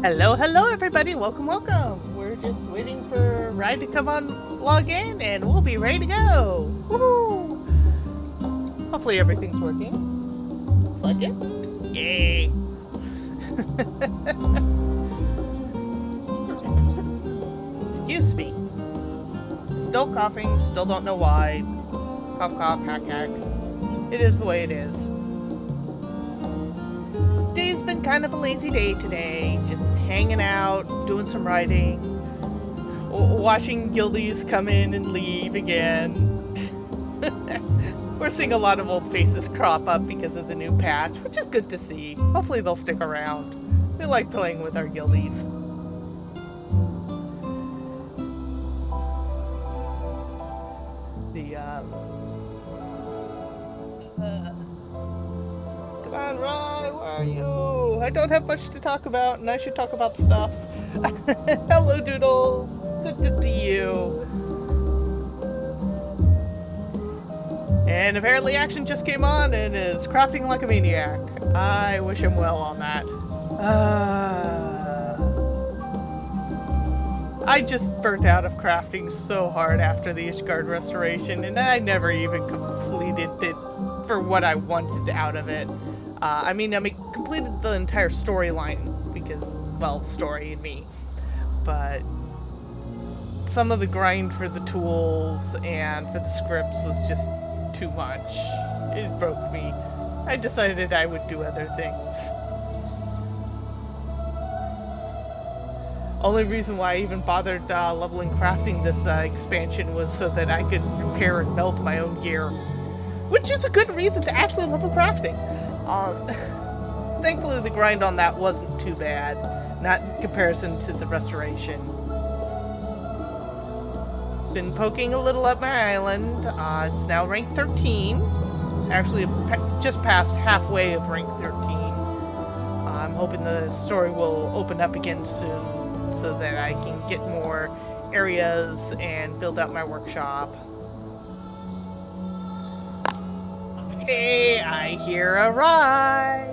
Hello, hello, everybody. Welcome, welcome. We're just waiting for Ryan to come on, log in, and we'll be ready to go. Woohoo! Hopefully everything's working. Looks like it. Yay! Excuse me. Still coughing, still don't know why. Cough, cough, hack, hack. It is the way it is. Day's been kind of a lazy day today. Just hanging out, doing some writing, watching guildies come in and leave again. We're seeing a lot of old faces crop up because of the new patch, which is good to see. Hopefully they'll stick around. We like playing with our guildies. Come on, Rye, where are you? I don't have much to talk about, and I should talk about stuff. Hello, Doodles. Good to see you. And apparently Action just came on and is crafting like a maniac. I wish him well on that. I just burnt out of crafting so hard after the Ishgard restoration, and I never even completed it for what I wanted out of it. I completed the entire storyline because, well, story and me. But some of the grind for the tools and for the scripts was just too much. It broke me. I decided I would do other things. Only reason why I even bothered leveling crafting this expansion was so that I could repair and melt my own gear. Which is a good reason to actually level crafting. Thankfully the grind on that wasn't too bad. Not in comparison to the restoration. Been poking a little up my island. It's now rank 13. Actually, just past halfway of rank 13. I'm hoping the story will open up again soon so that I can get more areas and build out my workshop. Hey, I hear a ride.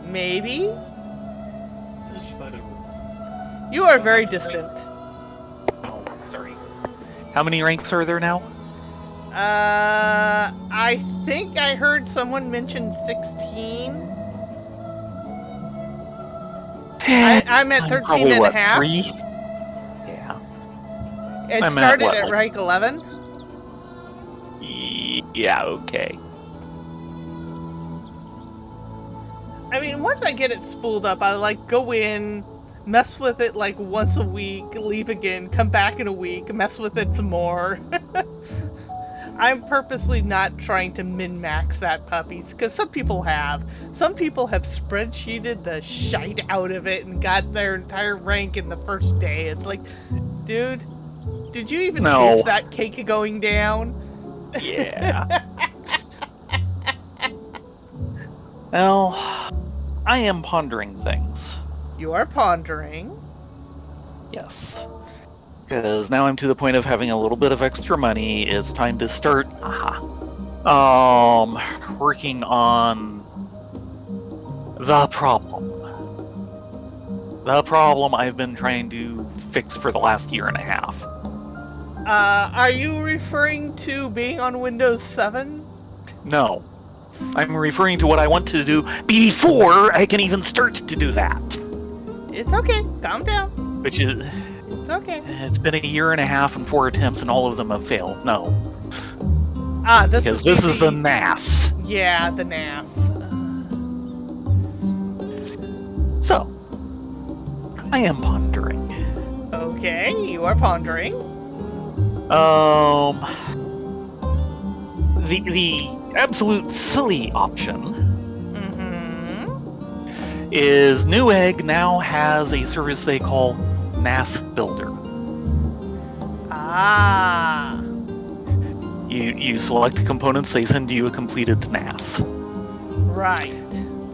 Maybe? You are very distant. Oh, sorry. How many ranks are there now? I think I heard someone mention 16. I'm at 13 and a half. 3? Yeah. It started at rank 11? Yeah, okay. I mean, once I get it spooled up, I go in, mess with it once a week, leave again, come back in a week, mess with it some more. I'm purposely not trying to min-max that puppies, because some people have. Some people have spreadsheeted the shite out of it and got their entire rank in the first day. It's like, dude, did you even taste that cake going down? Yeah. Well, I am pondering things. You are pondering? Yes. Because now I'm to the point of having a little bit of extra money. It's time to start working on the problem. The problem I've been trying to fix for the last year and a half. Are you referring to being on Windows 7? No. I'm referring to what I want to do before I can even start to do that. It's okay. Calm down. Which is... It's okay. It's been a year and a half and 4 attempts, and all of them have failed. No. This is the NAS. Yeah, the NAS. So, I am pondering. Okay, you are pondering. The absolute silly option is Newegg now has a service they call NAS Builder. Ah. You select components, they send you a completed NAS. Right.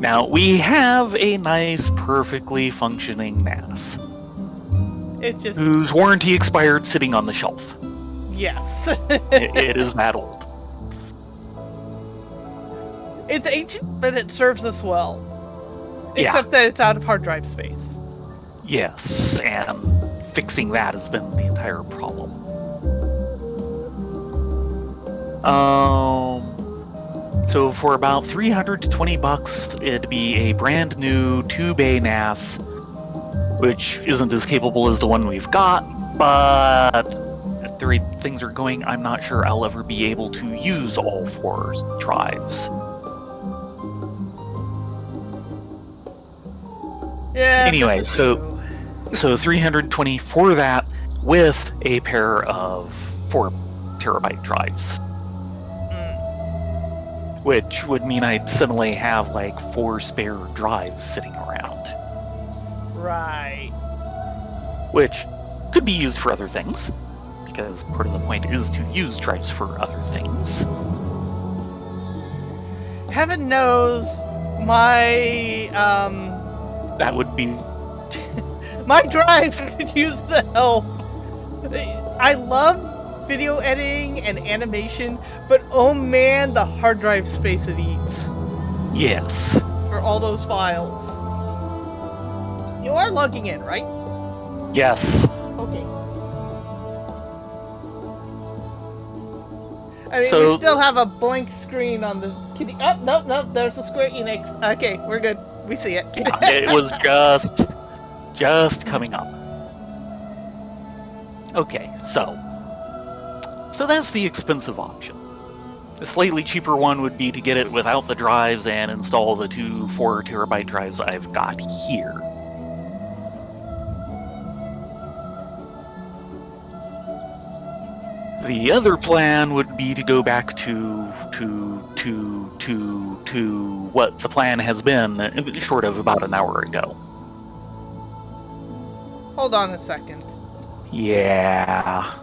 Now, we have a nice, perfectly functioning NAS. It's just... whose warranty expired sitting on the shelf. Yes. it is that old. It's ancient, but it serves us well. Except that it's out of hard drive space. Yes, and fixing that has been the entire problem. So for about $320, it'd be a brand new 2-bay NAS, which isn't as capable as the one we've got, but at the rate things are going, I'm not sure I'll ever be able to use all 4 drives. Yeah. Anyway, so $320 for that with a pair of 4 terabyte drives. Which would mean I'd suddenly have like 4 spare drives sitting around. Right. Which could be used for other things, because part of the point is to use drives for other things. Heaven knows my That would be... my drives could use the help. I love video editing and animation, but oh man, the hard drive space it eats. Yes. For all those files. You are logging in, right? Yes. Okay. I mean, we still have a blank screen on the kitty. Oh, no, there's a Square Enix. Okay, we're good. We see it. Yeah, it was just coming up. Okay, so that's the expensive option. The slightly cheaper one would be to get it without the drives and install the 2 4 terabyte drives I've got here. The other plan would be to go back to what the plan has been, short of about an hour ago. Hold on a second. Yeah.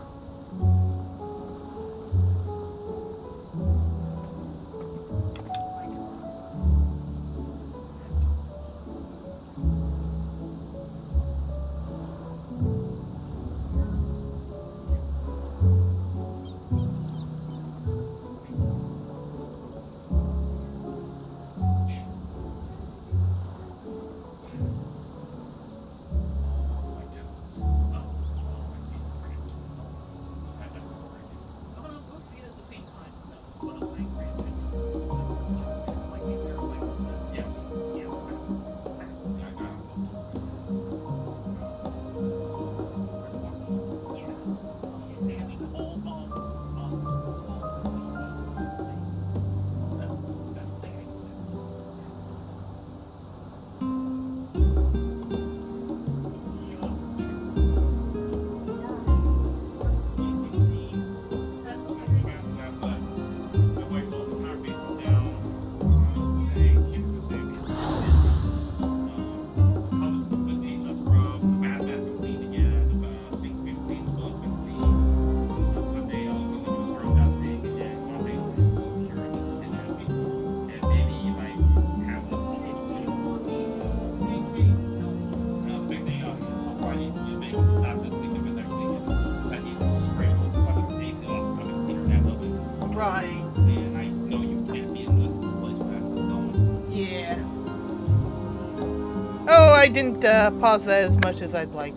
I didn't pause that as much as I'd like.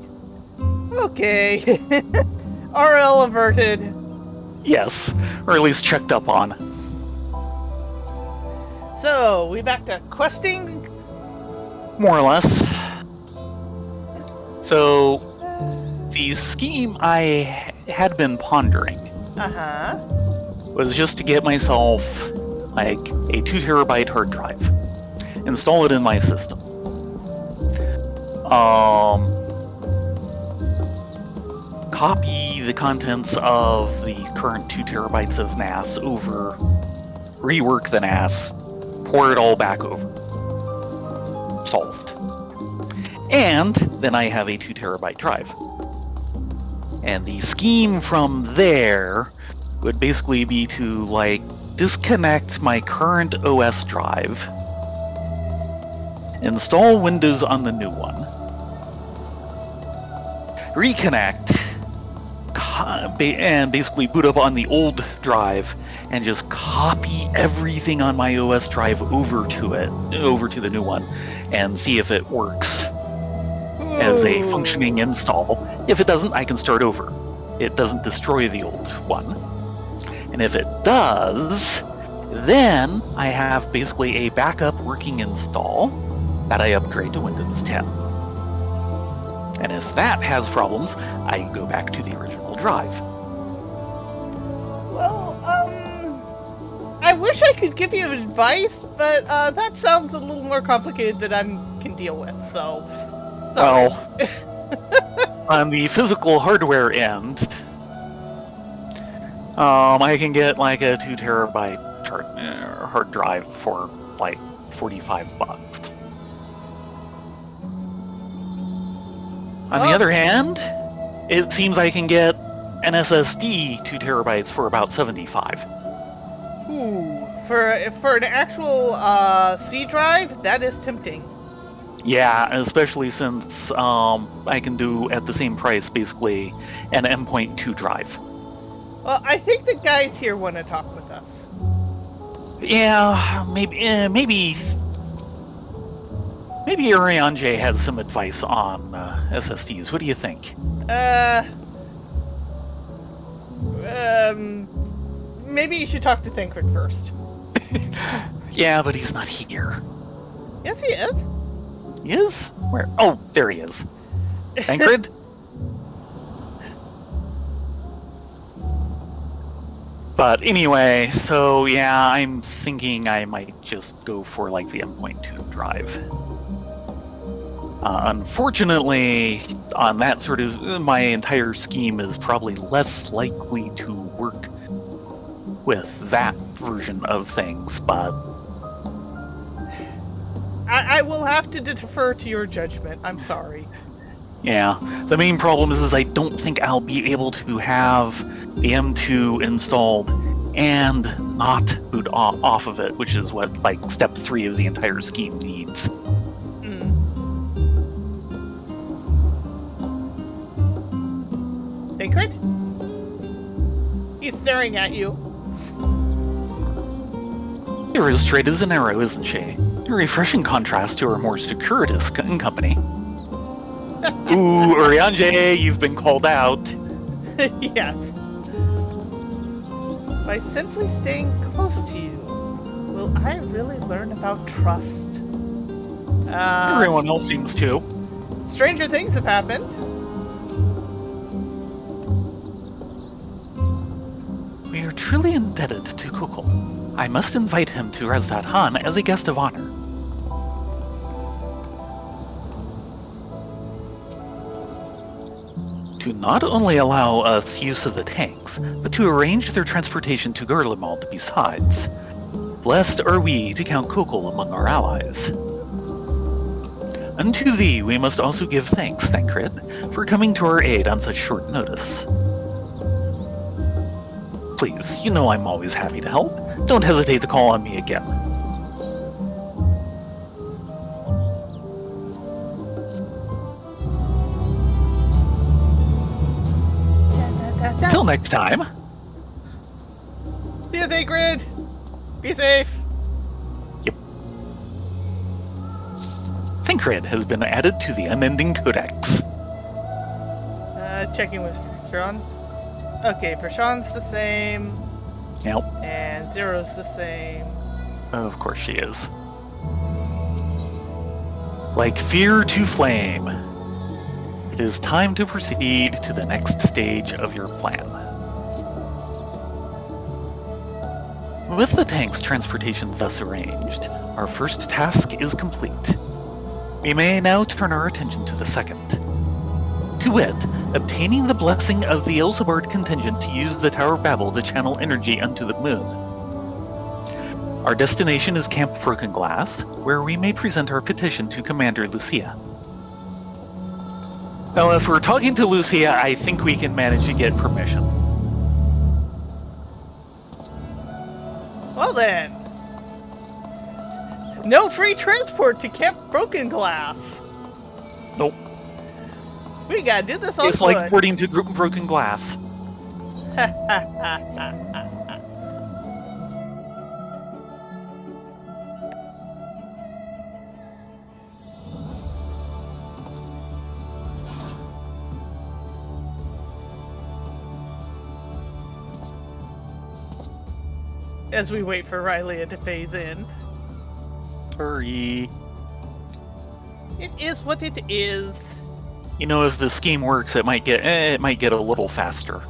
Okay. RL averted. Yes, or at least checked up on. So, we back to questing? More or less. So, the scheme I had been pondering was just to get myself like a 2 terabyte hard drive, install it in my system. Copy the contents of the current 2 terabytes of NAS over, rework the NAS, pour it all back over. Solved. And then I have a 2 terabyte drive. And the scheme from there would basically be to like disconnect my current OS drive, install Windows on the new one, reconnect, and basically boot up on the old drive and just copy everything on my OS drive over to the new one, and see if it works as a functioning install. If it doesn't, I can start over. It doesn't destroy the old one. And if it does, then I have basically a backup working install that I upgrade to Windows 10. And if that has problems, I go back to the original drive. Well, I wish I could give you advice, but that sounds a little more complicated than I can deal with, so... Sorry. Well, on the physical hardware end, I can get like a 2 terabyte hard drive for like $45. On the other hand, it seems I can get an SSD 2 terabytes for about $75. Ooh, for an actual C drive, that is tempting. Yeah, especially since I can do at the same price basically an M.2 drive. Well, I think the guys here want to talk with us. Yeah, maybe Ariane J has some advice on SSDs. What do you think? Maybe you should talk to Thancred first. Yeah, but he's not here. Yes, he is. He is? Where? Oh, there he is. Thancred? But anyway, so yeah, I'm thinking I might just go for like the M.2 drive. Unfortunately, on that sort of, my entire scheme is probably less likely to work with that version of things, but... I will have to defer to your judgment. I'm sorry. Yeah, the main problem is I don't think I'll be able to have the M2 installed and not boot off of it, which is what like step 3 of the entire scheme needs. Thancred? He's staring at you. You're as straight as an arrow, isn't she? A refreshing contrast to her more circuitous company. Ooh, Ariane J, you've been called out. Yes. By simply staying close to you, will I really learn about trust? Everyone else seems to. Stranger things have happened. We are truly indebted to Kukul. I must invite him to Razdat Han as a guest of honor. To not only allow us use of the tanks, but to arrange their transportation to Gurlimald besides. Blessed are we to count Kukul among our allies. Unto thee we must also give thanks, Thancred, for coming to our aid on such short notice. Please, you know I'm always happy to help. Don't hesitate to call on me again. Till next time. See you, Thancred. Be safe. Yep. Thancred has been added to the Unending Codex. Checking with Sean. Okay, Prashan's the same. Yep. And Zero's the same. Of course she is. Like fear to flame. It is time to proceed to the next stage of your plan. With the tank's transportation thus arranged, our first task is complete. We may now turn our attention to the second. To wit, obtaining the blessing of the Elsabard contingent to use the Tower of Babel to channel energy unto the moon. Our destination is Camp Broken Glass, where we may present our petition to Commander Lucia. Now, if we're talking to Lucia, I think we can manage to get permission. Well then. No free transport to Camp Broken Glass. Nope. We gotta do this on It's foot. like boarding to Broken Glass. As we wait for Rylea to phase in. Hurry. It is what it is. You know, if the scheme works, it might get a little faster.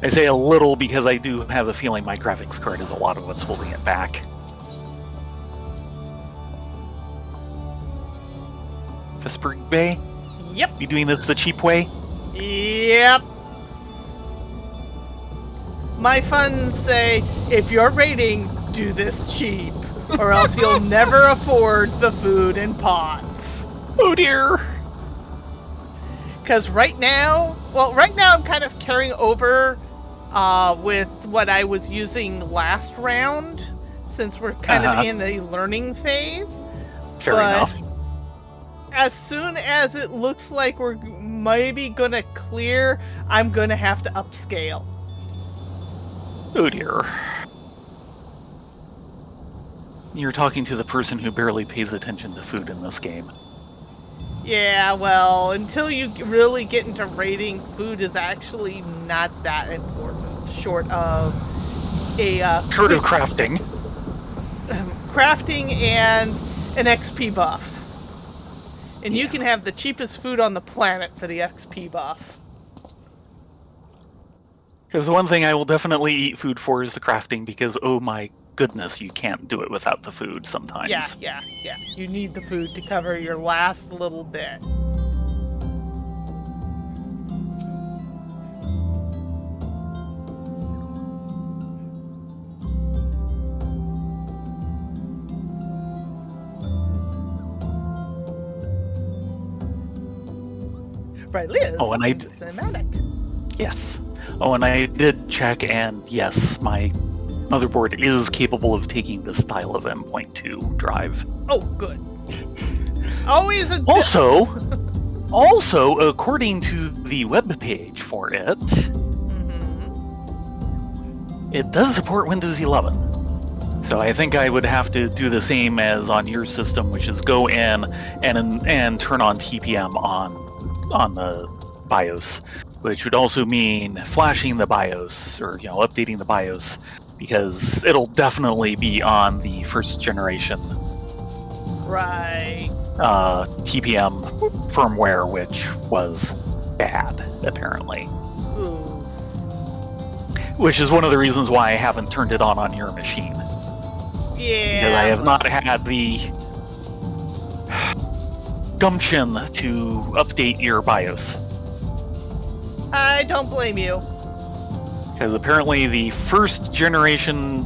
I say a little because I do have a feeling my graphics card is a lot of what's holding it back. Vesper Bay? Yep. You doing this the cheap way? Yep. My funds say, if you're raiding, do this cheap, or else you'll never afford the food and pots. Oh dear. Because right now I'm kind of carrying over with what I was using last round, since we're kind of in a learning phase. Fair enough. As soon as it looks like we're maybe gonna clear, I'm gonna have to upscale. Oh dear. You're talking to the person who barely pays attention to food in this game. Yeah, well, until you really get into raiding, food is actually not that important, short of Short of crafting. Crafting and an XP buff. And you can have the cheapest food on the planet for the XP buff. Because the one thing I will definitely eat food for is the crafting, because oh my goodness, you can't do it without the food sometimes. Yeah. You need the food to cover your last little bit. Right, Liz. Oh, and I cinematic. Yes. Oh, and I did check, and yes, my motherboard is capable of taking this style of M.2 drive. Oh, good. Always a... Also, according to the web page for it, it does support Windows 11. So I think I would have to do the same as on your system, which is go in and turn on TPM on the BIOS, which would also mean flashing the BIOS, or updating the BIOS, because it'll definitely be on the first generation TPM firmware, which was bad apparently. Ooh. Which is one of the reasons why I haven't turned it on your machine. Yeah. Because I have not had the gumption to update your BIOS. I don't blame you. Because apparently the first generation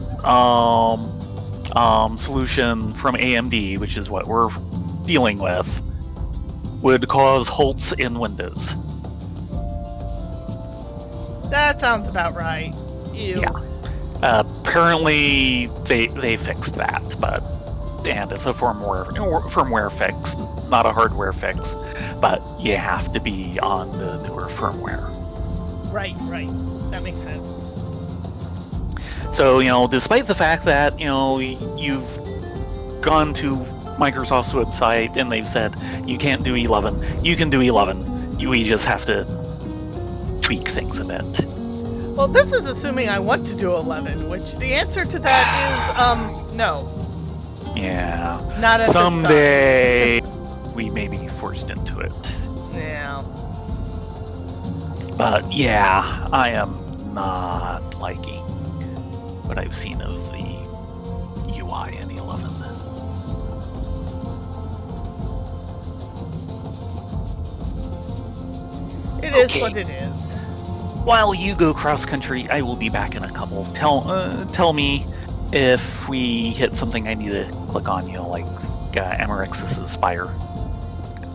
solution from AMD, which is what we're dealing with, would cause halts in Windows. That sounds about right. Ew. Yeah. Apparently they fixed that, and it's a firmware fix, not a hardware fix, but you have to be on the newer firmware. Right. That makes sense. So, despite the fact that, you've gone to Microsoft's website and they've said you can't do 11, you can do 11. We just have to tweak things a bit. Well, this is assuming I want to do 11, which the answer to that is, no. Yeah. Not at Someday we may be forced into it. Yeah. But yeah, I am not liking what I've seen of the UI in 11. It is what it is. While you go cross country, I will be back in a couple. Tell me if we hit something I need to click on, like Amarex's Spire.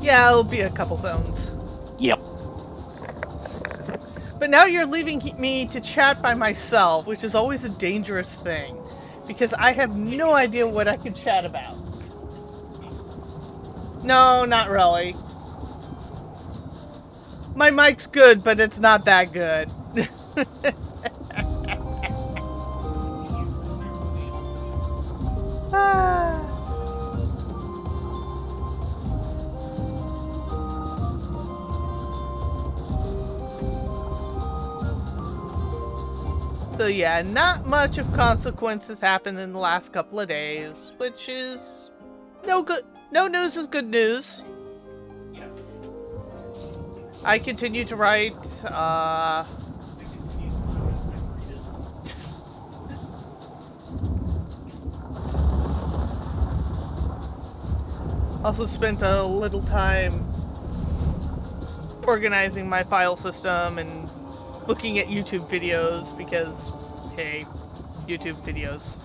Yeah, it'll be a couple zones. Yep. But now you're leaving me to chat by myself, which is always a dangerous thing, because I have no idea what I can chat about. No, not really. My mic's good, but it's not that good. Ah. So yeah, not much of consequences happened in the last couple of days, which is no good. No news is good news. Yes. I continue to write, also spent a little time organizing my file system and looking at YouTube videos because, hey, YouTube videos.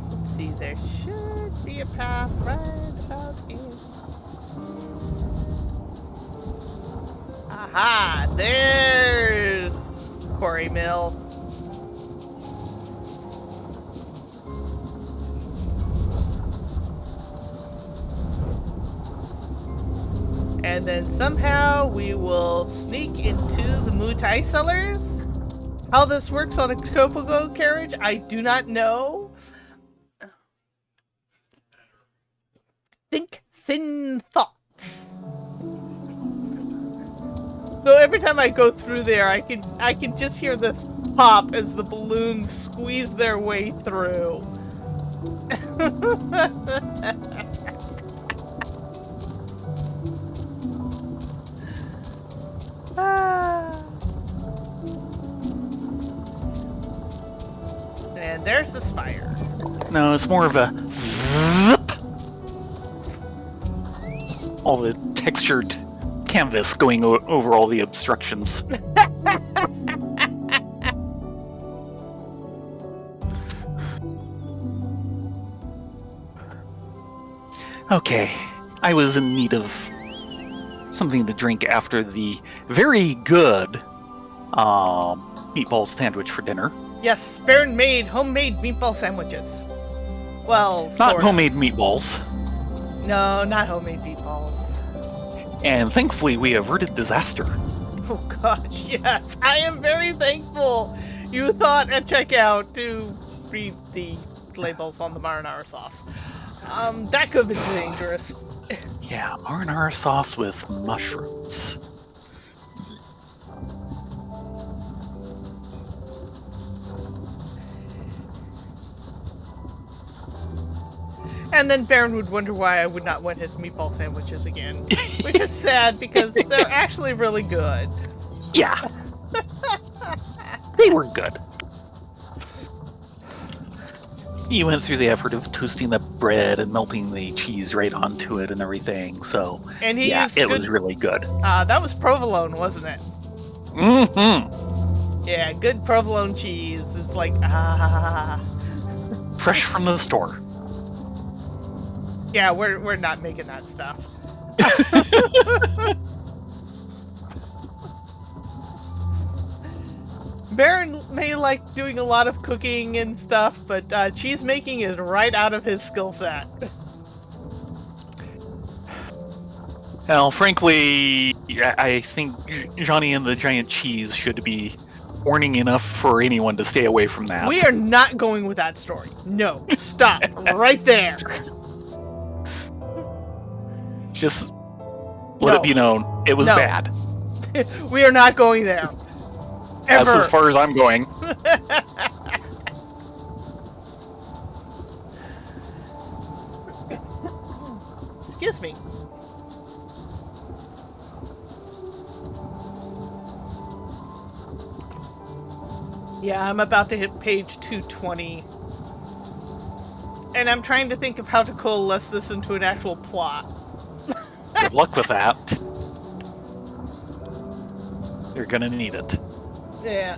Let's see, there should be a path right about here. Aha! There's Quarry Mill. And then somehow we will sneak into the Mutai cellars. How this works on a Kopogo carriage, I do not know. Think thin thoughts. So every time I go through there, I can just hear this pop as the balloons squeeze their way through. And there's the spire. No, it's more of a zip. All the textured canvas going over all the obstructions. Okay, I was in need of something to drink after the very good meatball sandwich for dinner. Yes, Baron made homemade meatball sandwiches. Well, Not sort of. homemade meatballs. No, not homemade meatballs. And thankfully, we averted disaster. Oh gosh, yes. I am very thankful you thought at checkout to read the labels on the marinara sauce. That could have been dangerous. Yeah, marinara sauce with mushrooms. And then Baron would wonder why I would not want his meatball sandwiches again. Which is sad because they're actually really good. Yeah. They were good. You went through the effort of toasting the bread and melting the cheese right onto it and everything, so And he yeah, used it good, was really good. that was provolone, wasn't it? Mm-hmm. Yeah, good provolone cheese is like, Fresh from the store. Yeah, we're not making that stuff. Baron may like doing a lot of cooking and stuff, but cheese making is right out of his skill set. Well, frankly, I think Johnny and the Giant Cheese should be warning enough for anyone to stay away from that. We are not going with that story. No, stop right there. Just let it be known, it was No. bad. We are not going there. That's Ever. as far as I'm going. Excuse me. Yeah, I'm about to hit page 220. And I'm trying to think of how to coalesce this into an actual plot. Good luck with that. You're gonna need it. Yeah.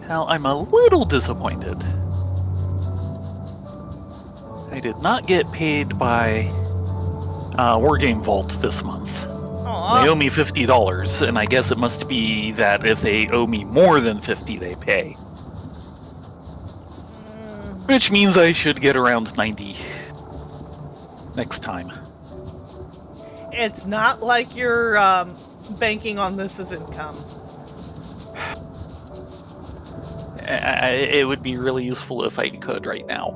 Now, I'm a little disappointed. I did not get paid by Wargame Vault this month. They owe me $50, and I guess it must be that if they owe me more than 50, they pay. Which means I should get around 90 next time. It's not like you're banking on this as income. It would be really useful if I could right now.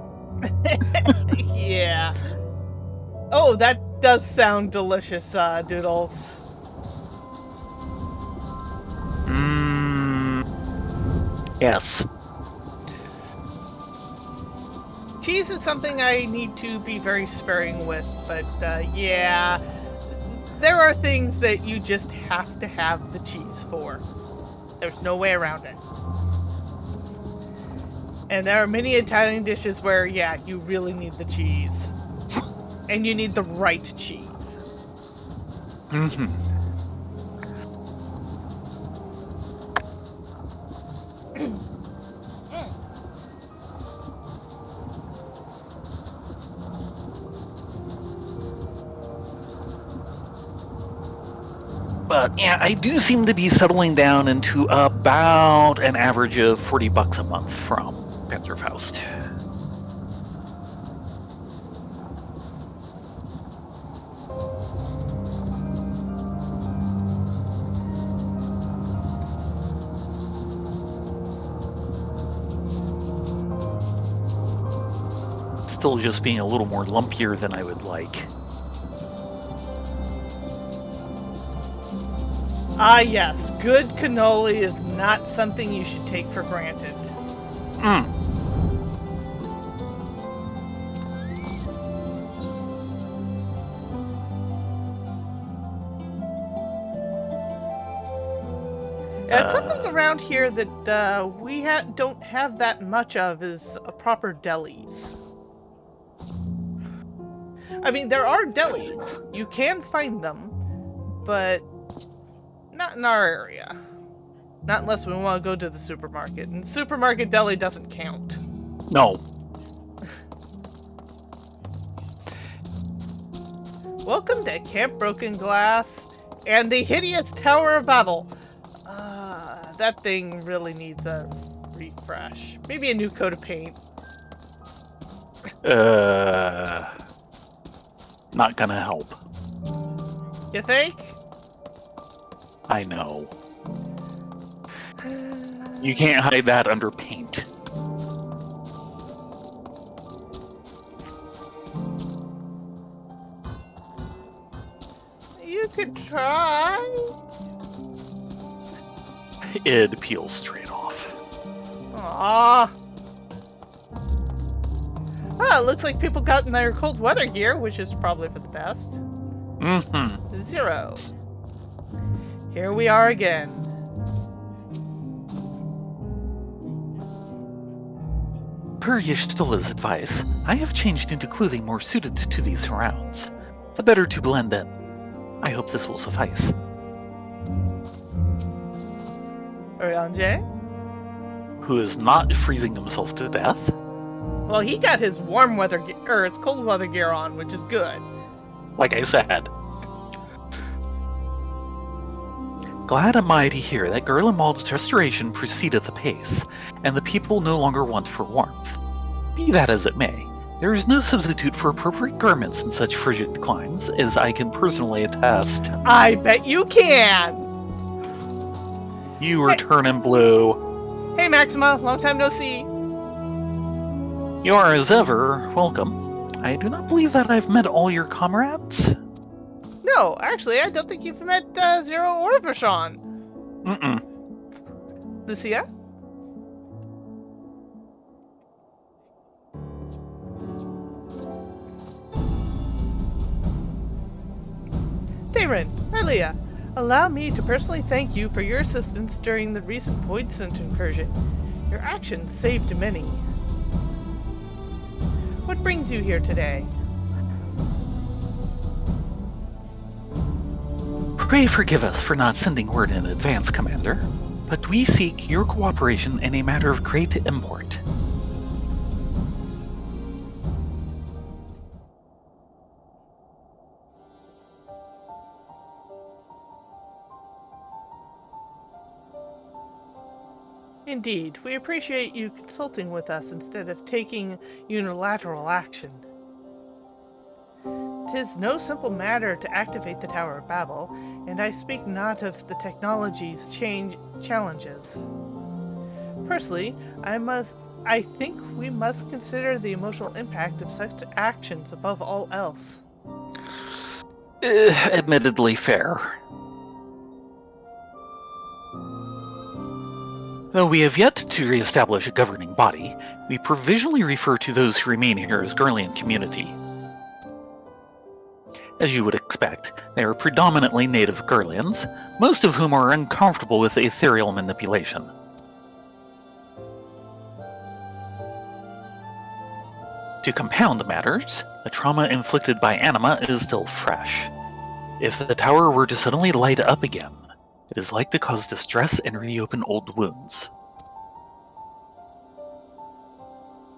Yeah. Oh, that does sound delicious, Doodles. Yes. Cheese is something I need to be very sparing with, but yeah, there are things that you just have to have the cheese for. There's no way around it. And there are many Italian dishes where, yeah, you really need the cheese. And you need the right cheese. Mm-hmm. But yeah, I do seem to be settling down into about an average of $40 a month from Panzerfaust. Still just being a little more lumpier than I would like. Ah, yes. Good cannoli is not something you should take for granted. And something around here that we don't have that much of is proper delis. I mean, there are delis. You can find them, but not in our area. Not unless we want to go to the supermarket. And supermarket deli doesn't count. No. Welcome to Camp Broken Glass and the hideous Tower of Babel. That thing really needs a refresh. Maybe a new coat of paint. Not gonna help. You think? I know. You can't hide that under paint. You could try. It peels straight off. Aww. Ah, it looks like people got in their cold weather gear, which is probably for the best. Mm-hmm. 0. Here we are again. Per Yishtola's advice, I have changed into clothing more suited to these surrounds. The better to blend in. I hope this will suffice. Oriange? Who is not freezing himself to death? Well, he got his warm weather or his cold weather gear on, which is good. Like I said. Glad am I to hear that Gerlemald's restoration proceedeth apace, and the people no longer want for warmth. Be that as it may, there is no substitute for appropriate garments in such frigid climes, as I can personally attest. I bet you can! You were turning blue. Hey Maxima, long time no see. You are as ever welcome. I do not believe that I've met all your comrades. No, actually, I don't think you've met Zero or Vashon. Lucia? Thayrin Rylea, allow me to personally thank you for your assistance during the recent Voidsent incursion. Your actions saved many. What brings you here today? Pray forgive us for not sending word in advance, Commander, but we seek your cooperation in a matter of great import. Indeed, we appreciate you consulting with us instead of taking unilateral action. 'Tis no simple matter to activate the Tower of Babel, and I speak not of the technology's challenges. Personally, I think we must consider the emotional impact of such actions above all else. Admittedly fair. Though we have yet to re-establish a governing body, we provisionally refer to those who remain here as Garlean community. As you would expect, they are predominantly native Garleans, most of whom are uncomfortable with ethereal manipulation. To compound matters, the trauma inflicted by anima is still fresh. If the tower were to suddenly light up again, it is like to cause distress and reopen old wounds.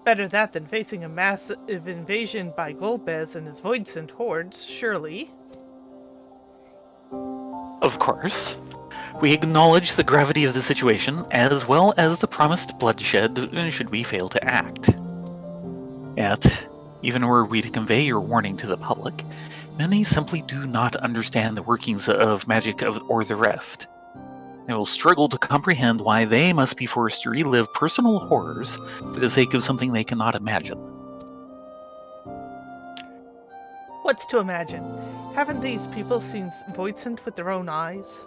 Better that than facing a massive invasion by Golbez and his Voidsent hordes, surely. Of course. We acknowledge the gravity of the situation, as well as the promised bloodshed should we fail to act. Yet, even were we to convey your warning to the public, many simply do not understand the workings of magic or the Rift. They will struggle to comprehend why they must be forced to relive personal horrors for the sake of something they cannot imagine. What's to imagine? Haven't these people seen Voidsent with their own eyes?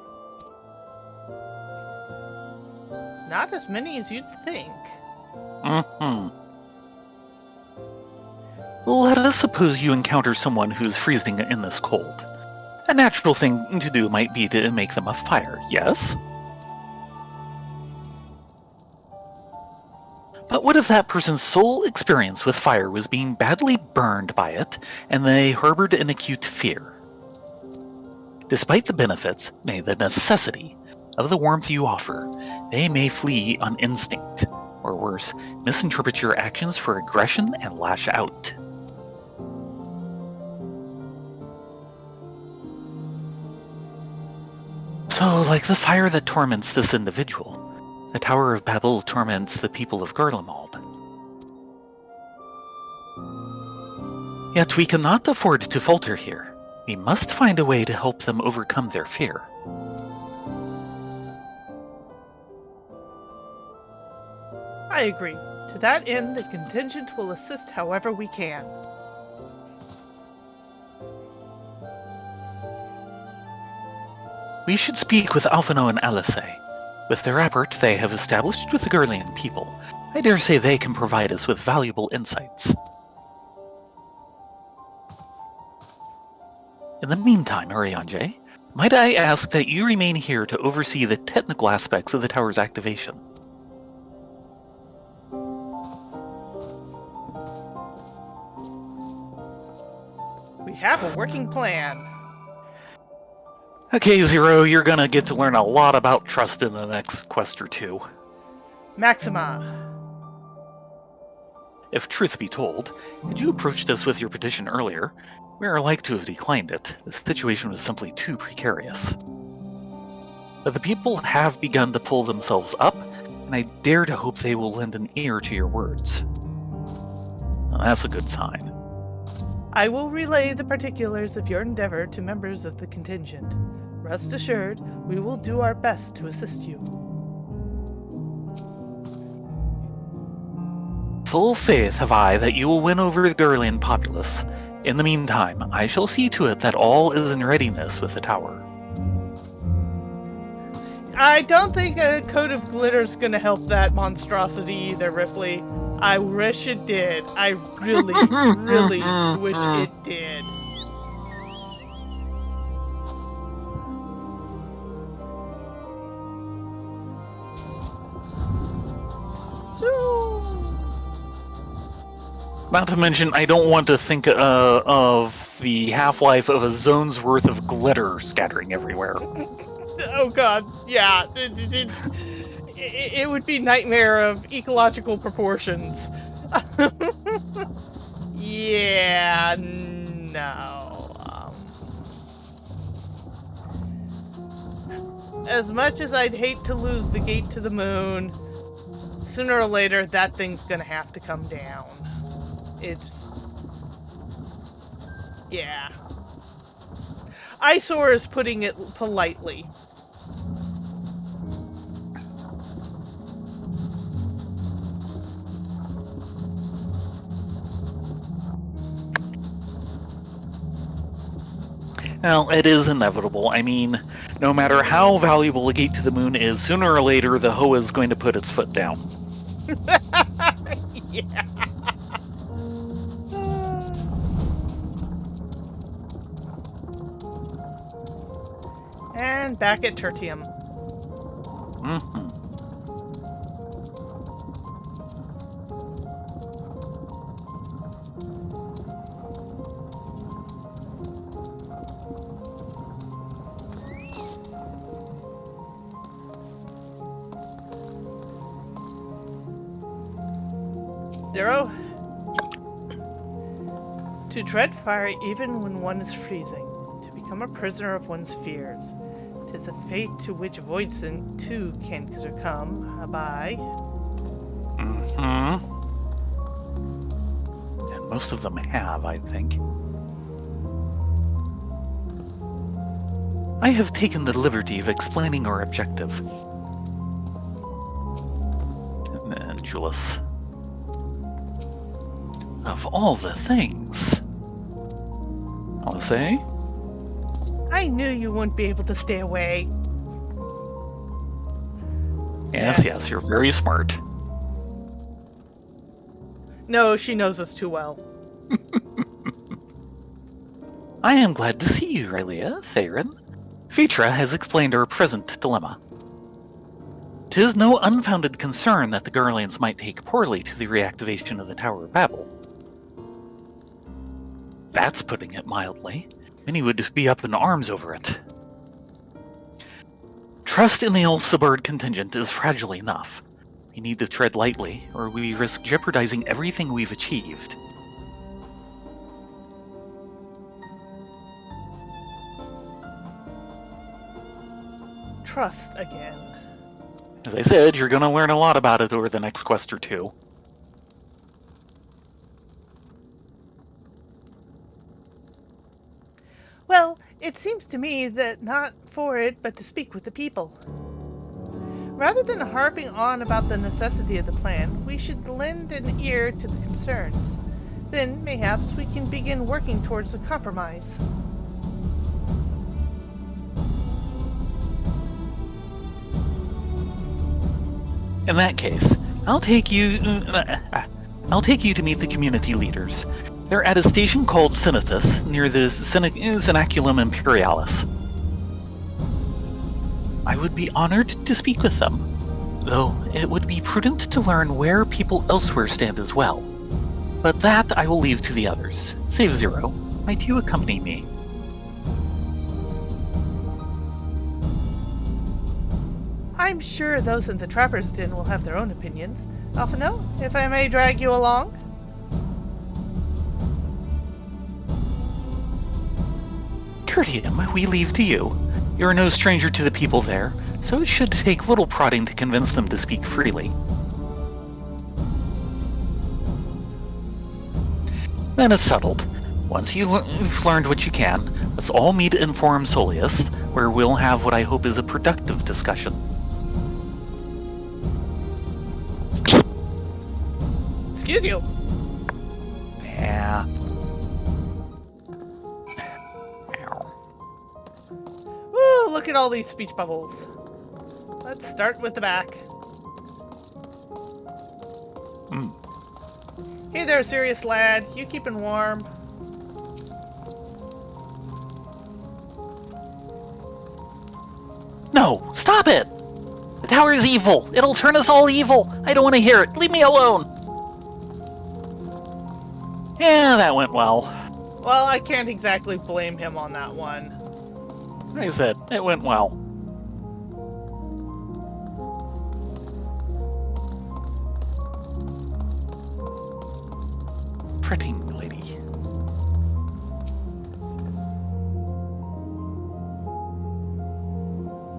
Not as many as you'd think. Let us suppose you encounter someone who's freezing in this cold. A natural thing to do might be to make them a fire, yes? But what if that person's sole experience with fire was being badly burned by it, and they harbored an acute fear? Despite the benefits, nay, the necessity, of the warmth you offer, they may flee on instinct, or worse, misinterpret your actions for aggression and lash out. So, like the fire that torments this individual, the Tower of Babel torments the people of Garlemald. Yet we cannot afford to falter here. We must find a way to help them overcome their fear. I agree. To that end, the contingent will assist however we can. We should speak with Alphino and Alice. With the rapport they have established with the Garlean people, I dare say they can provide us with valuable insights. In the meantime, Arianje, might I ask that you remain here to oversee the technical aspects of the tower's activation? We have a working plan. Okay, Zero, you're gonna get to learn a lot about trust in the next quest or two. Maxima. If truth be told, had you approached us with your petition earlier, we are like to have declined it. The situation was simply too precarious. But the people have begun to pull themselves up, and I dare to hope they will lend an ear to your words. Well, that's a good sign. I will relay the particulars of your endeavor to members of the contingent. Rest assured, we will do our best to assist you. Full faith have I that you will win over the Garlean populace. In the meantime, I shall see to it that all is in readiness with the tower. I don't think a coat of glitter's gonna help that monstrosity either, Ripley. I wish it did. I really, really wish it did. So... Not to mention, I don't want to think of the half-life of a zone's worth of glitter scattering everywhere. Oh god, yeah. It would be nightmare of ecological proportions. Yeah, no. As much as I'd hate to lose the gate to the moon, Sooner or later, that thing's gonna have to come down. It's... yeah. Eyesore is putting it politely. Well, it is inevitable. I mean, no matter how valuable a gate to the moon is, sooner or later the hoe is going to put its foot down. Yeah. And back at Tertium. Mm-hmm. Zero. To dread fire even when one is freezing. To become a prisoner of one's fears. 'Tis a fate to which Voidson too can succumb by. Mm-hmm. And most of them have, I think. I have taken the liberty of explaining our objective. And then Julius. Of all the things. I'll say. I knew you wouldn't be able to stay away. Yes, Yeah. yes, you're very smart. No, she knows us too well. I am glad to see you, Rylea, Thayrin. Vitra has explained our present dilemma. 'Tis no unfounded concern that the Garleans might take poorly to the reactivation of the Tower of Babel. That's putting it mildly. Many would be up in arms over it. Trust in the Ulcibird contingent is fragile enough. We need to tread lightly, or we risk jeopardizing everything we've achieved. Trust again. As I said, you're going to learn a lot about it over the next quest or two. Well, it seems to me that not for it, but to speak with the people. Rather than harping on about the necessity of the plan, we should lend an ear to the concerns. Then, mayhaps, we can begin working towards a compromise. In that case, I'll take you to meet the community leaders. They're at a station called Sinatus, near the Cenaculum Imperialis. I would be honored to speak with them, though it would be prudent to learn where people elsewhere stand as well. But that I will leave to the others. Save Zero, might you accompany me? I'm sure those in the Trapper's Den will have their own opinions. Alphino, if I may drag you along? Tertium, we leave to you. You're no stranger to the people there, so it should take little prodding to convince them to speak freely. Then it's settled. Once you've learned what you can, let's all meet in Forum Solius, where we'll have what I hope is a productive discussion. Excuse you. Yeah. Ooh, look at all these speech bubbles. Let's start with the back. Hey there, serious lad. You keeping warm? No, stop it! The tower is evil. It'll turn us all evil. I don't want to hear it. Leave me alone. Yeah, that went well. Well, I can't exactly blame him on that one. Like I said, it went well. Pretty lady.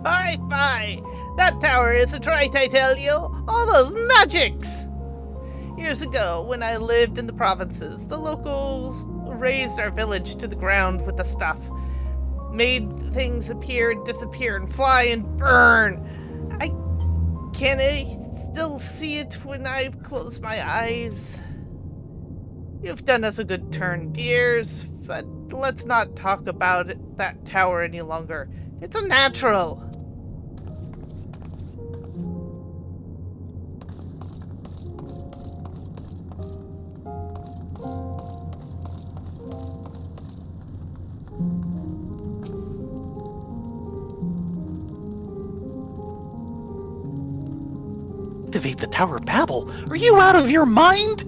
Bye, bye. That tower isn't right, I tell you. All those magics! Years ago, when I lived in the provinces, the locals razed our village to the ground with the stuff. Made things appear and disappear and fly and burn. Can I still see it when I've closed my eyes? You've done us a good turn, dears, but let's not talk about that tower any longer. It's unnatural. Activate the Tower of Babel? Are you out of your mind?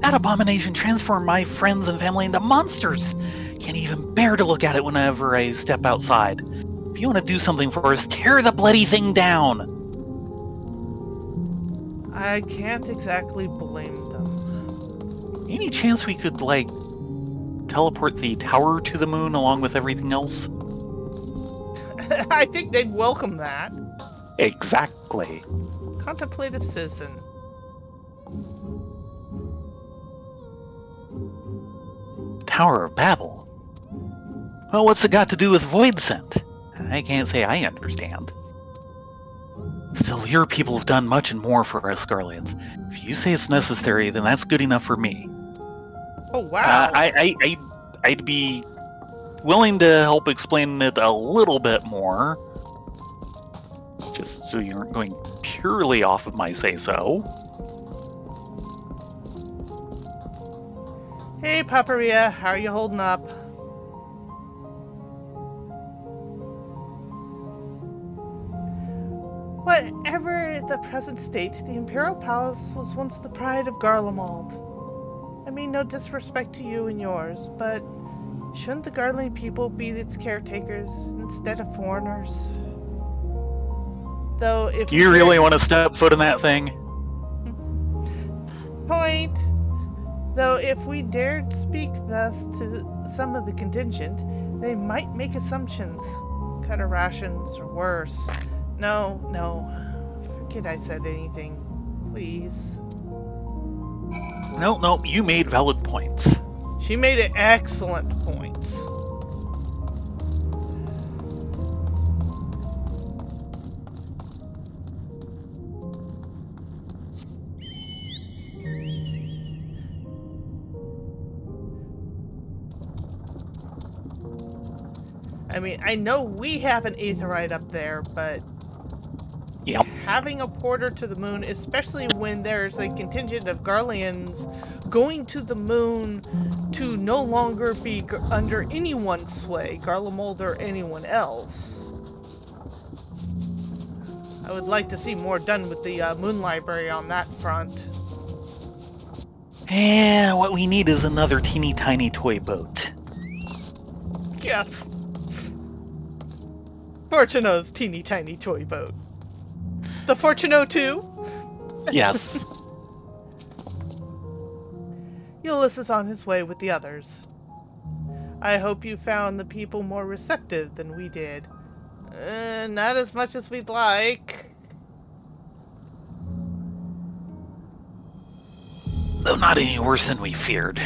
That abomination transformed my friends and family into monsters. Can't even bear to look at it whenever I step outside. If you want to do something for us, tear the bloody thing down. I can't exactly blame them. Any chance we could, teleport the tower to the moon along with everything else? I think they'd welcome that. Exactly. Contemplative citizen. Tower of Babel? Well, what's it got to do with void scent? I can't say I understand. Still, your people have done much and more for us Garleans. If you say it's necessary, then that's good enough for me. Oh, wow. I'd be willing to help explain it a little bit more. Just so you aren't going purely off of my say-so. Hey, Paparia, how are you holding up? Whatever the present state, the Imperial Palace was once the pride of Garlemald. I mean no disrespect to you and yours, but shouldn't the Garland people be its caretakers instead of foreigners? Though if Do you really want to step foot in that thing? Point. Though if we dared speak thus to some of the contingent, they might make assumptions. Cut our rations, or worse. No. Forget I said anything. Please. No, you made valid points. She made excellent points. I mean, I know we have an aetheryte up there, but Yep. having a porter to the moon, especially when there's a contingent of Garleans going to the moon to no longer be under anyone's sway, Garlemald or anyone else. I would like to see more done with the moon library on that front. And what we need is another teeny tiny toy boat. Yes. Fortuno's teeny tiny toy boat. The Fortuno 2? Yes. Ulysses on his way with the others. I hope you found the people more receptive than we did. Not as much as we'd like. Though not any worse than we feared.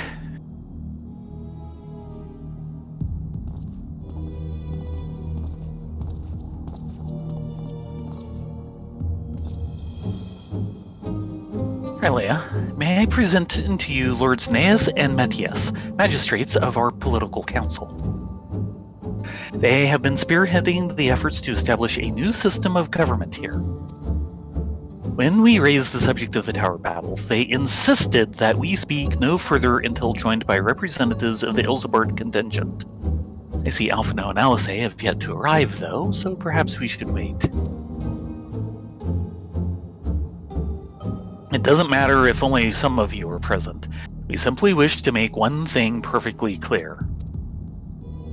Rylea, may I present to you Lords Neas and Metius, magistrates of our political council. They have been spearheading the efforts to establish a new system of government here. When we raised the subject of the Tower Battle, they insisted that we speak no further until joined by representatives of the Ilsebard contingent. I see Alphino and Alice have yet to arrive, though, so perhaps we should wait. It doesn't matter if only some of you are present. We simply wish to make one thing perfectly clear.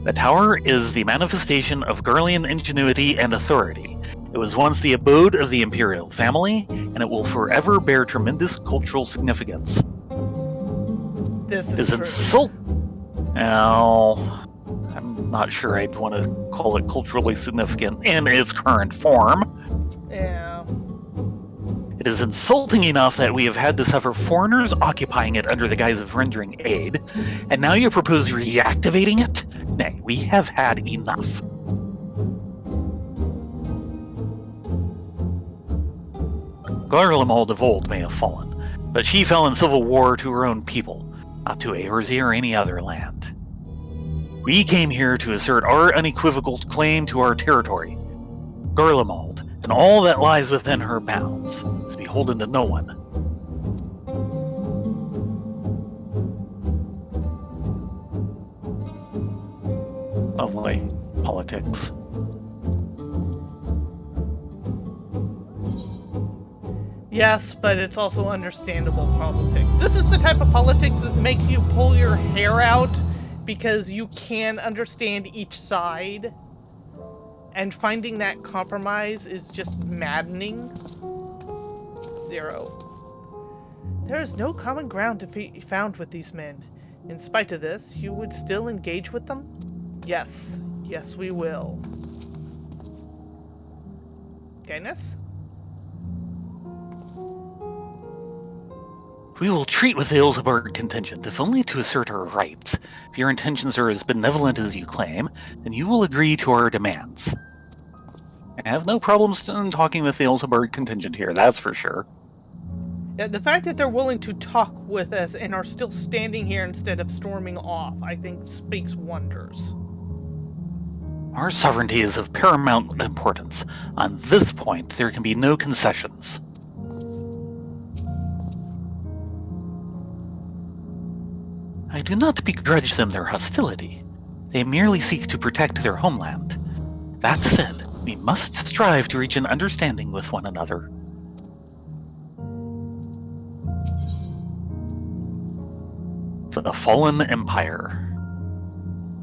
The Tower is the manifestation of Garlean ingenuity and authority. It was once the abode of the Imperial family, and it will forever bear tremendous cultural significance. This is true. Well, I'm not sure I'd want to call it culturally significant in its current form. Yeah. It is insulting enough that we have had to suffer foreigners occupying it under the guise of rendering aid, and now you propose reactivating it? Nay, we have had enough. Garlemald of old may have fallen, but she fell in civil war to her own people, not to Eorzea or any other land. We came here to assert our unequivocal claim to our territory. Garlemald, and all that lies within her bounds, is beholden to no one. Lovely politics. Yes, but it's also understandable politics. This is the type of politics that makes you pull your hair out because you can understand each side. And finding that compromise is just maddening. 0. There is no common ground to be found with these men. In spite of this, you would still engage with them? Yes. Yes, we will. Gayness? We will treat with the Ilsebard contingent, if only to assert our rights. If your intentions are as benevolent as you claim, then you will agree to our demands. I have no problems in talking with the Ilsebard contingent here, that's for sure. Yeah, the fact that they're willing to talk with us and are still standing here instead of storming off, I think speaks wonders. Our sovereignty is of paramount importance. On this point, there can be no concessions. I do not begrudge them their hostility. They merely seek to protect their homeland. That said, we must strive to reach an understanding with one another. The Fallen Empire.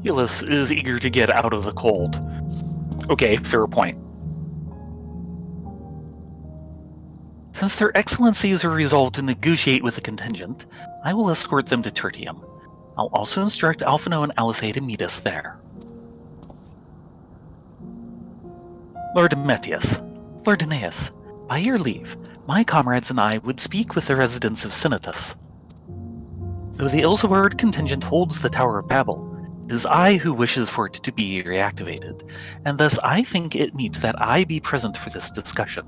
Elis is eager to get out of the cold. Okay, fair point. Since their excellencies are resolved to negotiate with the contingent, I will escort them to Tertium. I'll also instruct Alphino and Alisae to meet us there. Lord Metius, Lord Aeneas, by your leave, my comrades and I would speak with the residents of Sinitus. Though the Ilsebard contingent holds the Tower of Babel, it is I who wishes for it to be reactivated, and thus I think it meet that I be present for this discussion.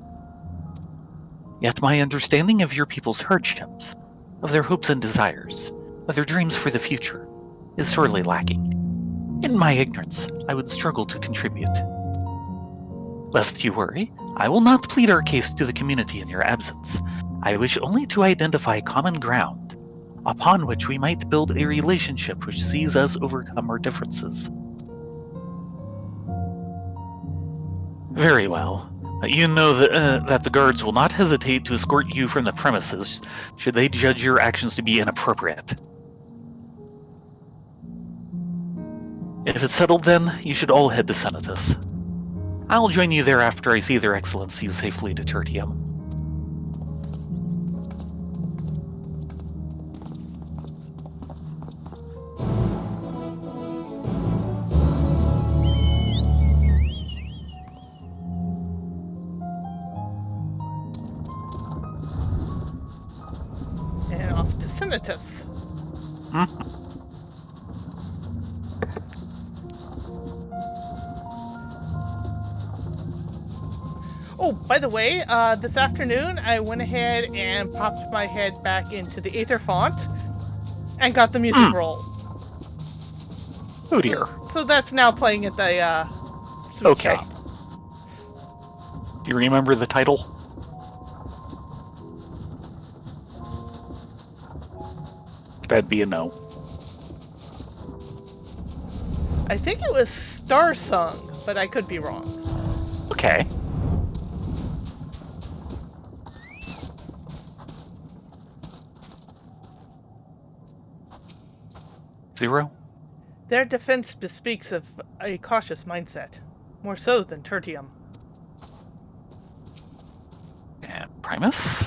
Yet my understanding of your people's hardships, of their hopes and desires, of their dreams for the future, is sorely lacking. In my ignorance, I would struggle to contribute. Lest you worry, I will not plead our case to the community in your absence. I wish only to identify common ground, upon which we might build a relationship which sees us overcome our differences. Very well. You know that the guards will not hesitate to escort you from the premises should they judge your actions to be inappropriate. If it's settled then, you should all head to Sinitus. I'll join you there after I see their excellencies safely to Tertium. And off to Sinitus. Oh, by the way, this afternoon I went ahead and popped my head back into the Aether font and got the music roll. Oh dear. So that's now playing at the sweet Okay. shop. Do you remember the title? That'd be a no. I think it was Star Sung, but I could be wrong. Okay. Zero? Their defense bespeaks of a cautious mindset, more so than Tertium. And Primus?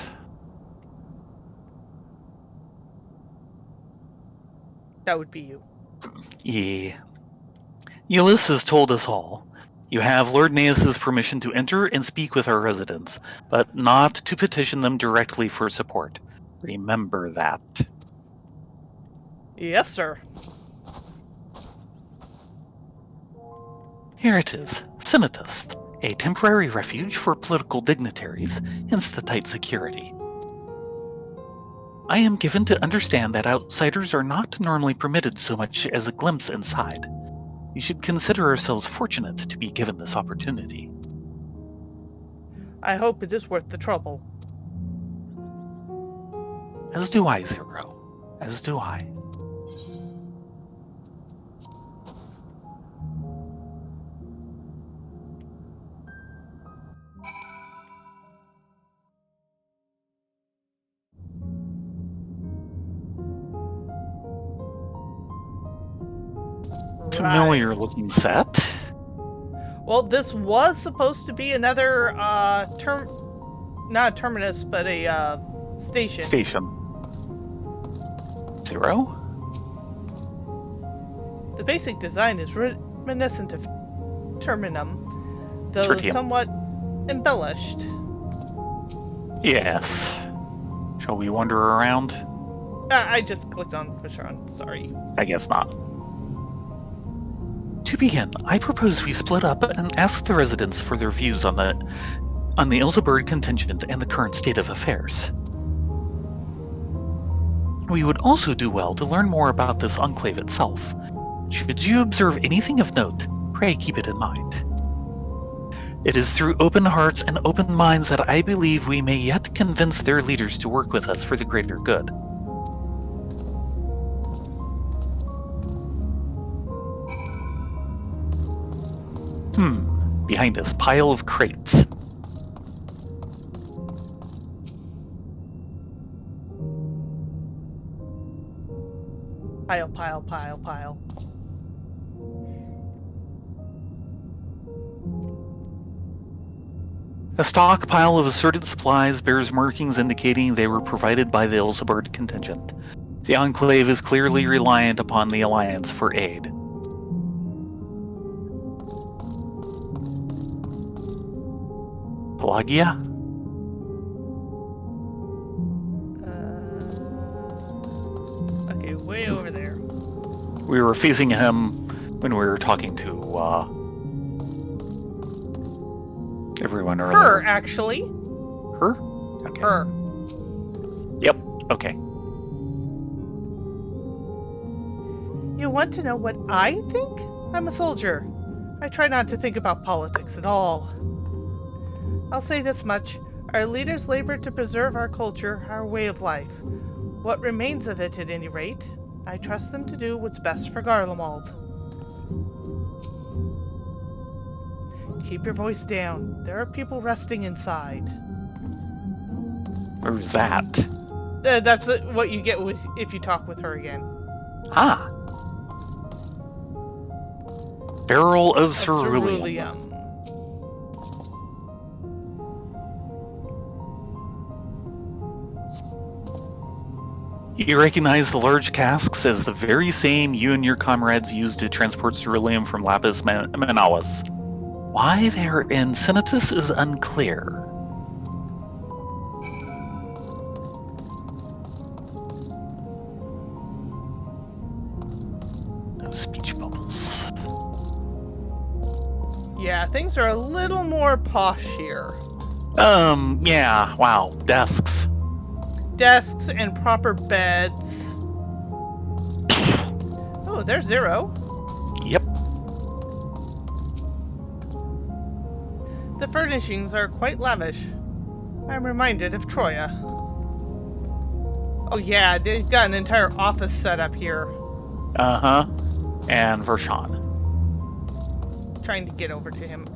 That would be you. Yeah. Ulysses told us all. You have Lord Naeus's permission to enter and speak with our residents, but not to petition them directly for support. Remember that. Yes, sir. Here it is, Senatus, a temporary refuge for political dignitaries in tight security. I am given to understand that outsiders are not normally permitted so much as a glimpse inside. We should consider ourselves fortunate to be given this opportunity. I hope it is worth the trouble. As do I, Zero. As do I. Familiar looking set. Well, this was supposed to be another not a terminus, but a station. Zero? The basic design is reminiscent of Terminum, though Tertium. somewhat embellished. Yes. Shall we wander around? I just clicked on Fishon, sorry. I guess not. To begin, I propose we split up and ask the residents for their views on the Ilsebird contingent and the current state of affairs. We would also do well to learn more about this enclave itself. Should you observe anything of note, pray keep it in mind. It is through open hearts and open minds that I believe we may yet convince their leaders to work with us for the greater good. Behind this pile of crates. Pile. A stockpile of assorted supplies bears markings indicating they were provided by the Ilsebird contingent. The Enclave is clearly reliant upon the Alliance for aid. Pelagia? Okay, way over there. We were facing him when we were talking to everyone earlier. Her, actually. Her? Okay. Her. Yep, okay. You want to know what I think? I'm a soldier. I try not to think about politics at all. I'll say this much. Our leaders labor to preserve our culture, our way of life. What remains of it, at any rate, I trust them to do what's best for Garlemald. Keep your voice down. There are people resting inside. Where's that? That's what you get if you talk with her again. Ah. Barrel of Ceruleum. You recognize the large casks as the very same you and your comrades used to transport ceruleum from Lapis Manalis. Why they're in Senatus is unclear. No speech bubbles. Yeah, things are a little more posh here. Yeah, wow, desks. Desks and proper beds. Oh, there's Zero. Yep. The furnishings are quite lavish. I'm reminded of Troya. Oh yeah, they've got an entire office set up here. Uh-huh. And Vershawn. Trying to get over to him.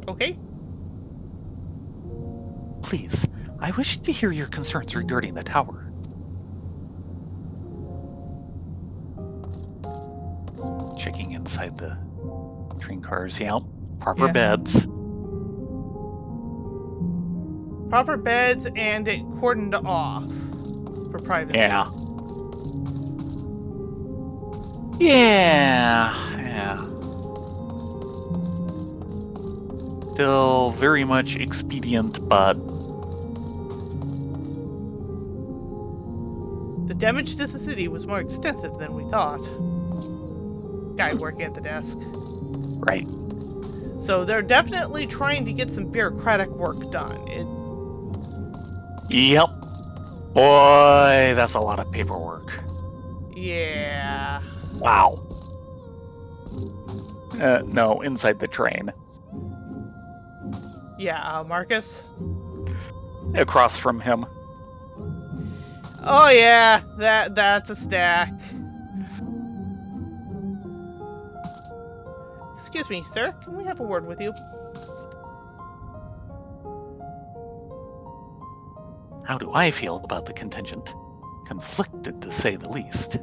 Okay. Please, I wish to hear your concerns regarding the tower. Checking inside the train cars. Yeah, proper beds. Proper beds and it cordoned off for privacy. Yeah. Yeah. Still very much expedient, but... The damage to the city was more extensive than we thought. Guy working at the desk. Right. So they're definitely trying to get some bureaucratic work done. Yep. Boy, that's a lot of paperwork. Yeah. Wow. No, inside the train. Yeah, Marcus? Across from him. Oh yeah, that's a stack. Excuse me, sir. Can we have a word with you? How do I feel about the contingent? Conflicted, to say the least.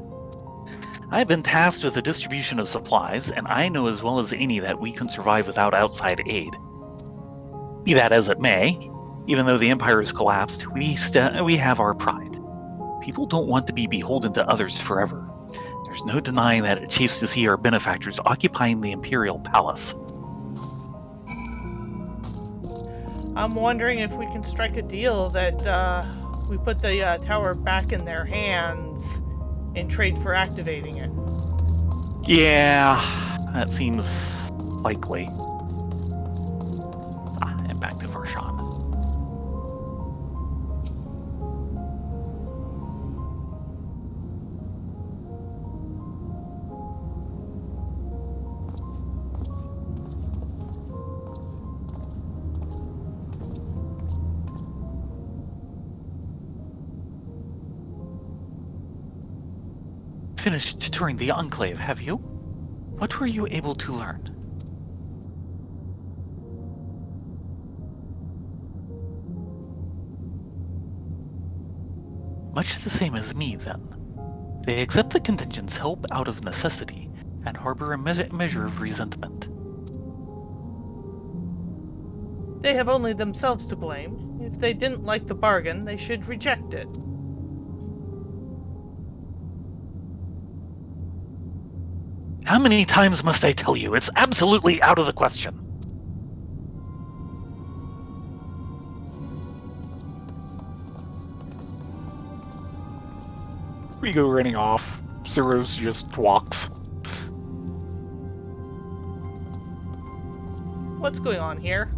I've been tasked with the distribution of supplies, and I know as well as any that we can survive without outside aid. Be that as it may, even though the Empire has collapsed, we have our pride. People don't want to be beholden to others forever. There's no denying that it chafes to see our benefactors occupying the Imperial Palace. I'm wondering if we can strike a deal that we put the tower back in their hands in trade for activating it. Yeah, that seems likely. And back to Varshan. Finished touring the Enclave, have you? What were you able to learn? Much the same as me, then. They accept the contingent's help out of necessity, and harbor a measure of resentment. They have only themselves to blame. If they didn't like the bargain, they should reject it. How many times must I tell you? It's absolutely out of the question. We go running off. Zeros just walks. What's going on here?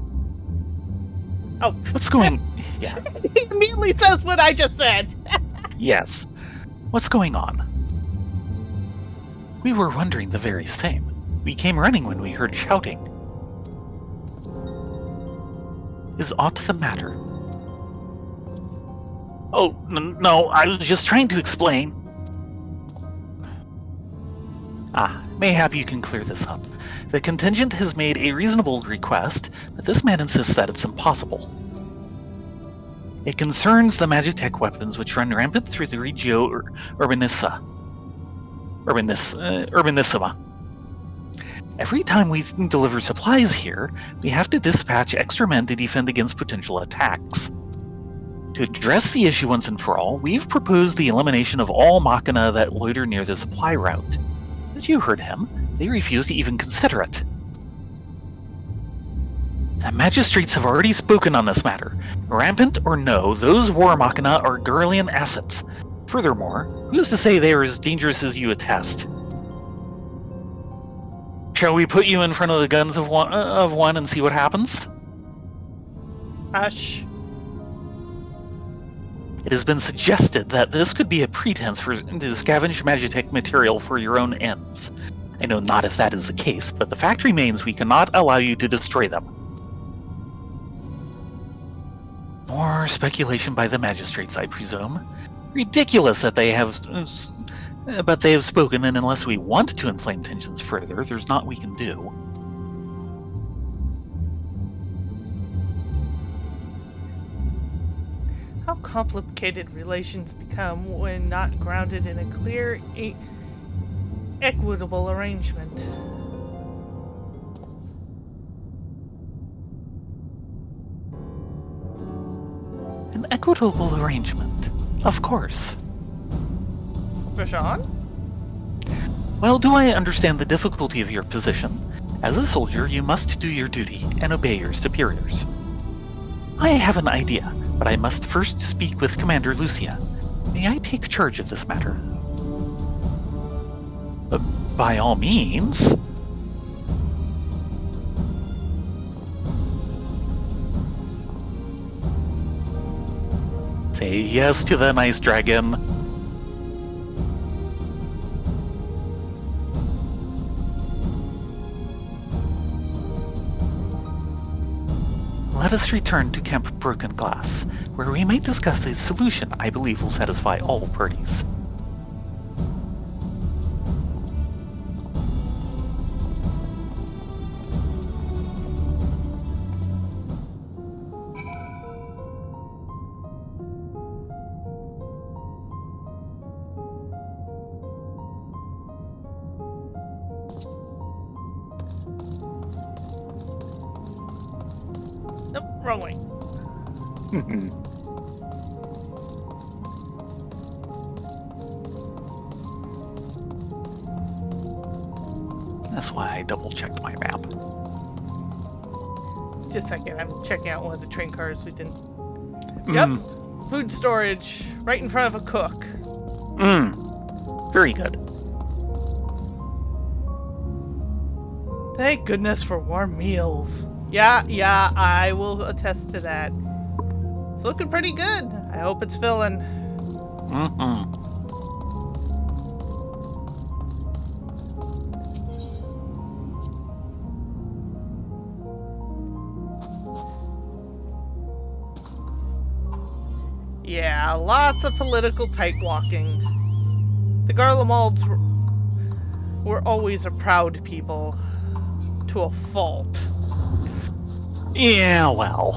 Oh. What's going... Yeah. He immediately says what I just said. Yes. What's going on? We were wondering the very same. We came running when we heard shouting. Is aught the matter? Oh, no, I was just trying to explain. Mayhap you can clear this up. The contingent has made a reasonable request, but this man insists that it's impossible. It concerns the magitech weapons which run rampant through the Regio Urbanissima. Every time we deliver supplies here, we have to dispatch extra men to defend against potential attacks. To address the issue once and for all, we've proposed the elimination of all machina that loiter near the supply route. But you heard him. They refuse to even consider it. The magistrates have already spoken on this matter. Rampant or no, those war machina are Gurlian assets. Furthermore, who's to say they are as dangerous as you attest? Shall we put you in front of the guns of one and see what happens? Hush. It has been suggested that this could be a pretense to scavenge magitech material for your own ends. I know not if that is the case, but the fact remains we cannot allow you to destroy them. More speculation by the magistrates, I presume. Ridiculous that they have... But they have spoken, and unless we want to inflame tensions further, there's naught we can do. How complicated relations become when not grounded in a clear, equitable arrangement. equitable arrangement. Of course. Vashon? Well, do I understand the difficulty of your position? As a soldier, you must do your duty and obey your superiors. I have an idea, but I must first speak with Commander Lucia. May I take charge of this matter? By all means. Say yes to the nice dragon. Let us return to Camp Broken Glass, where we might discuss a solution I believe will satisfy all parties. Nope, wrong way. That's why I double-checked my map. Just a second, I'm checking out one of the train cars we didn't... Yep, food storage, right in front of a cook. Very good. Thank goodness for warm meals. Yeah, I will attest to that. It's looking pretty good. I hope it's filling. Yeah, lots of political tight walking. The Garlemalds were always a proud people. To a fault. Yeah, well.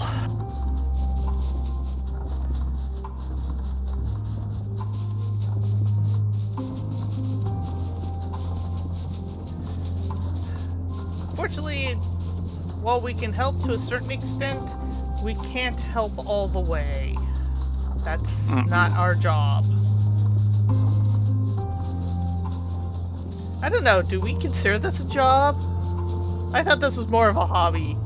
Fortunately, while we can help to a certain extent, we can't help all the way. That's not our job. I don't know, do we consider this a job? I thought this was more of a hobby.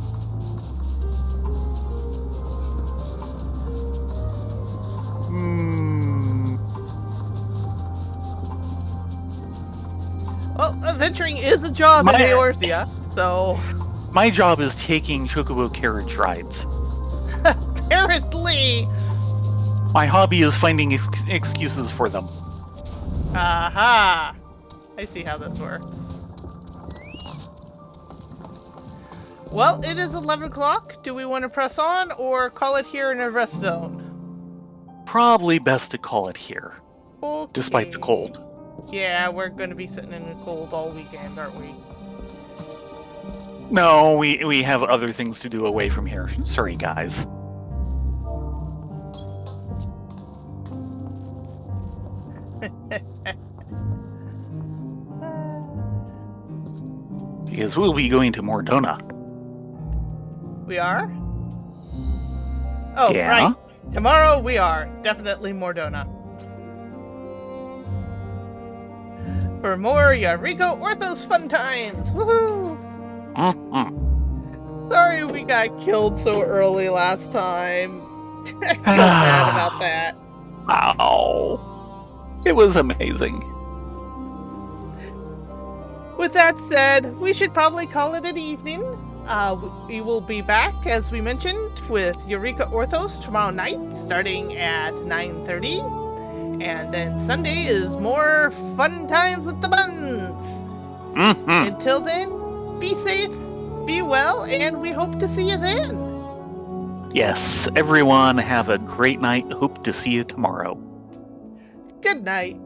Well, adventuring is a job in Eorzea, so... My job is taking chocobo carriage rides. Apparently! My hobby is finding excuses for them. Aha! I see how this works. Well, it is 11 o'clock. Do we want to press on or call it here in a rest zone? Probably best to call it here. Okay. Despite the cold. Yeah, we're going to be sitting in the cold all weekend, aren't we? No, we have other things to do away from here. Sorry, guys. Because we'll be going to Mordona. We are? Oh, Yeah? right. Tomorrow we are. Definitely Mordona. For more Eureka Orthos fun times! Woohoo! Sorry we got killed so early last time. I feel bad about that. Ow. It was amazing. With that said, we should probably call it an evening. We will be back, as we mentioned, with Eureka Orthos tomorrow night, starting at 9:30. And then Sunday is more fun times with the buns. Until then, be safe, be well, and we hope to see you then. Yes, everyone have a great night. Hope to see you tomorrow. Good night.